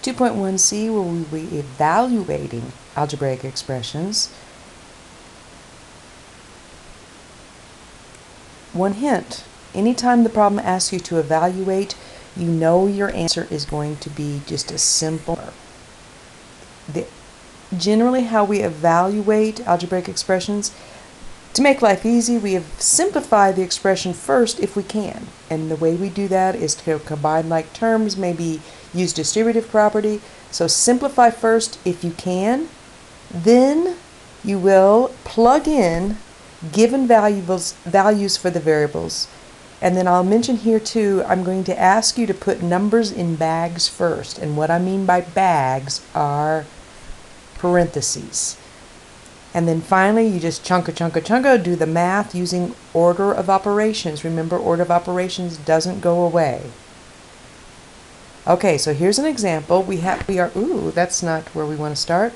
2.1c, where we'll be evaluating algebraic expressions. One hint, anytime the problem asks you to evaluate, you know your answer is going to be just a simple. Generally how we evaluate algebraic expressions, to make life easy, we have simplified the expression first if we can. And the way we do that is to combine like terms, maybe use distributive property. So simplify first if you can. Then you will plug in given values for the variables. And then I'll mention here too, I'm going to ask you to put numbers in bags first. And what I mean by bags are parentheses. And then finally, you just chunka, do the math using order of operations. Remember, order of operations doesn't go away. Okay, so here's an example. That's not where we want to start.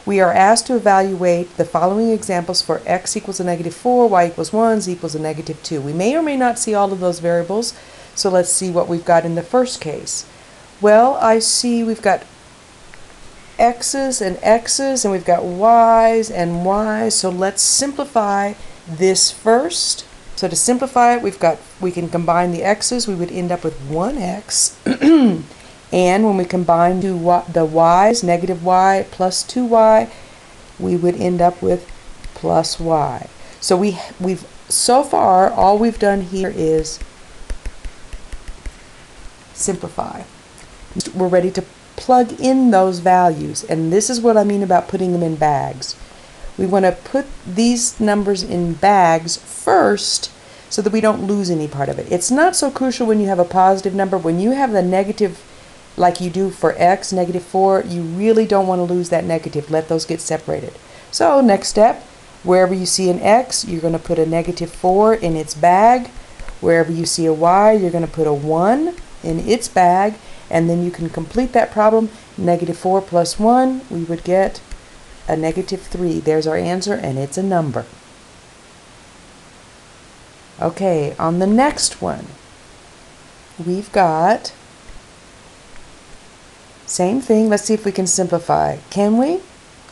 We are asked to evaluate the following examples for x equals a -4, y equals 1, z equals a -2. We may or may not see all of those variables, so let's see what we've got in the first case. Well, I see we've got x's, and we've got y's and y's, so let's simplify this first. So to simplify it, we can combine the x's, we would end up with 1x, and when we combine the y's, -y plus 2y, we would end up with plus y. So we've so far, all we've done here is simplify. We're ready to plug in those values, and this is what I mean about putting them in bags. We want to put these numbers in bags first so that we don't lose any part of it. It's not so crucial when you have a positive number. When you have the negative, like you do for x, -4, you really don't want to lose that negative. Let those get separated. So next step, wherever you see an x, you're going to put a -4 in its bag. Wherever you see a y, you're going to put a 1 in its bag. And then you can complete that problem. -4 plus 1, we would get a -3. There's our answer, and it's a number. Okay, on the next one, we've got same thing. Let's see if we can simplify. Can we?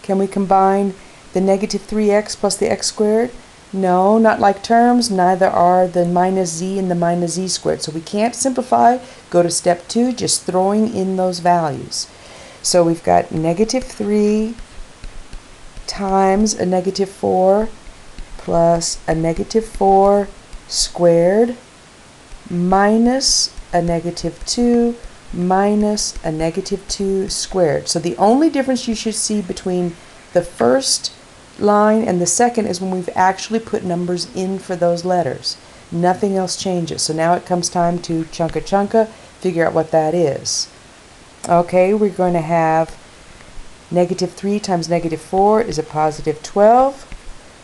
Can we combine the -3x plus the x squared? No, not like terms. Neither are the -z and the -z squared. So we can't simplify. Go to step 2, just throwing in those values. So we've got -3 times a -4 plus a -4 squared minus a -2 minus a -2 squared. So the only difference you should see between the first line and the second is when we've actually put numbers in for those letters. Nothing else changes. So now it comes time to chunka, figure out what that is. Okay, we're going to have -3 times -4 is a +12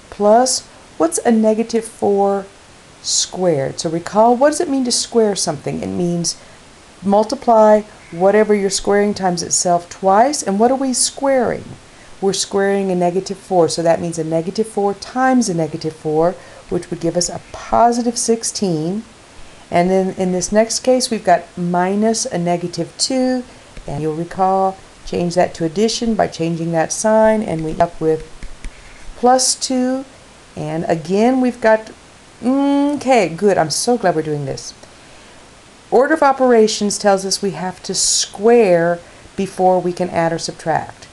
plus, what's a -4 squared? So recall, what does it mean to square something? It means multiply whatever you're squaring times itself twice. And what are we squaring? We're squaring a -4, so that means a -4 times a -4, which would give us a +16. And then in this next case, we've got minus a -2, and you'll recall, change that to addition by changing that sign, and we end up with +2. And again, we've got, okay, good, I'm so glad we're doing this. Order of operations tells us we have to square before we can add or subtract.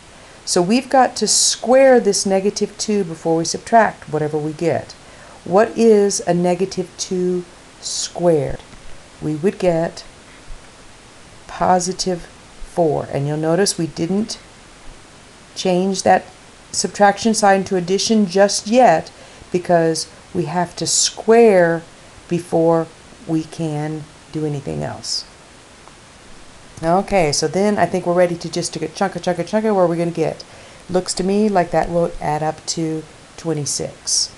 So we've got to square this -2 before we subtract whatever we get. What is a -2 squared? We would get +4. And you'll notice we didn't change that subtraction sign to addition just yet because we have to square before we can do anything else. Okay, so then I think we're ready to just to get chunka. Where are we going to get? Looks to me like that will add up to 26.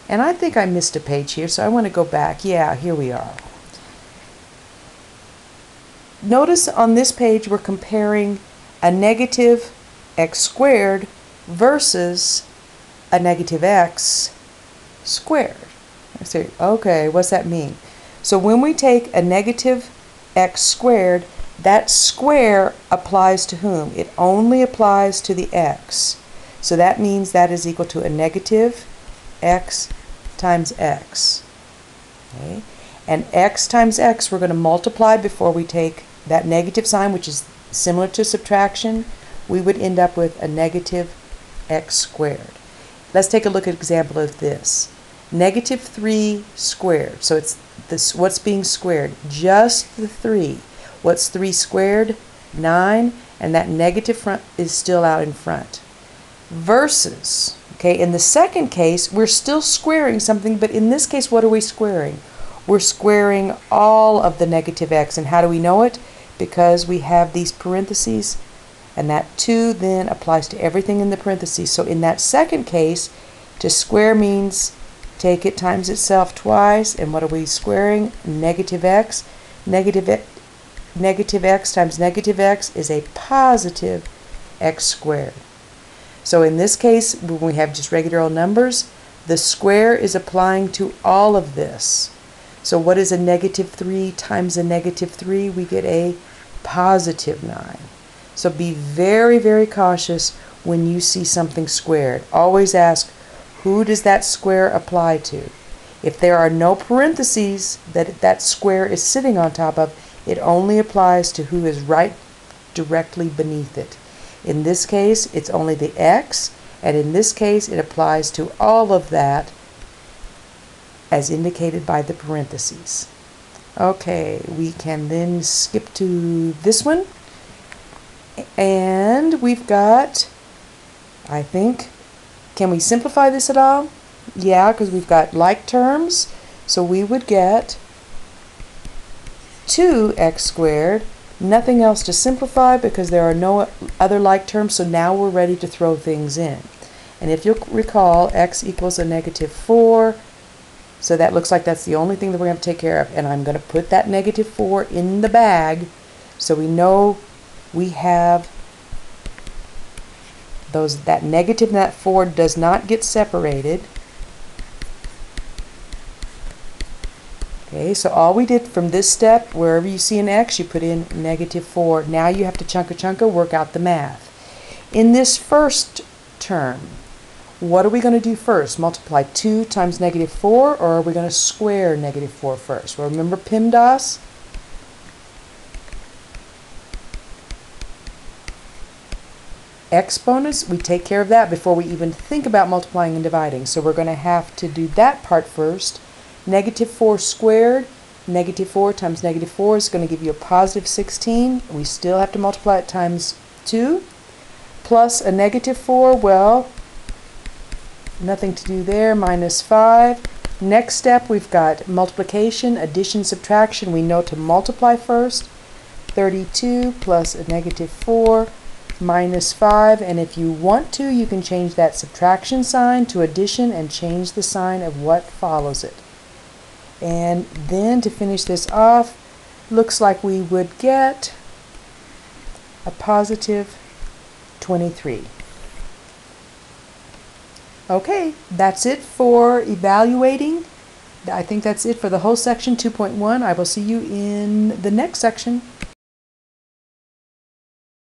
And I think I missed a page here, so I want to go back. Yeah, here we are. Notice on this page we're comparing a -x squared versus a -x squared. Let's see. Okay, what's that mean? So when we take a -x squared that square applies to whom? It only applies to the x. So that means that is equal to a negative x times x. Okay? And x times x we're going to multiply before we take that negative sign, which is similar to subtraction. We would end up with a negative x squared. Let's take a look at an example of this. Negative 3 squared. So it's this, what's being squared? Just the 3. What's 3 squared? 9. And that negative front is still out in front. Versus, okay, in the second case, we're still squaring something, but in this case, what are we squaring? We're squaring all of the negative x. And how do we know it? Because we have these parentheses, and that 2 then applies to everything in the parentheses. So in that second case, to square means take it times itself twice, and what are we squaring? Negative x. Negative x times negative x is a positive x squared. So in this case, when we have just regular old numbers, the square is applying to all of this. So what is a negative 3 times a negative 3? We get a positive 9. So be very, very cautious when you see something squared. Always ask, who does that square apply to? If there are no parentheses that square is sitting on top of, it only applies to who is right directly beneath it. In this case, it's only the x, and in this case, it applies to all of that as indicated by the parentheses. Okay, we can then skip to this one. And we've got, I think, can we simplify this at all? Yeah, because we've got like terms. So we would get 2x squared. Nothing else to simplify because there are no other like terms. So now we're ready to throw things in. And if you'll recall, x equals a negative 4. So that looks like that's the only thing that we're going to take care of. And I'm going to put that negative 4 in the bag so we know we have that negative and that 4 does not get separated. Okay, so all we did from this step, wherever you see an x, you put in negative 4. Now you have to chunka work out the math. In this first term, what are we going to do first? Multiply 2 times negative 4, or are we going to square negative 4 first? Well, remember PEMDAS? Exponents, we take care of that before we even think about multiplying and dividing. So we're going to have to do that part first. Negative 4 squared, negative 4 times negative 4 is going to give you a positive 16. We still have to multiply it times 2. Plus a negative 4, well, nothing to do there, minus 5. Next step, we've got multiplication, addition, subtraction. We know to multiply first. 32 plus a negative 4. Minus 5, and if you want to, you can change that subtraction sign to addition and change the sign of what follows it. And then to finish this off, looks like we would get a positive 23. Okay, that's it for evaluating. I think that's it for the whole section 2.1. I will see you in the next section.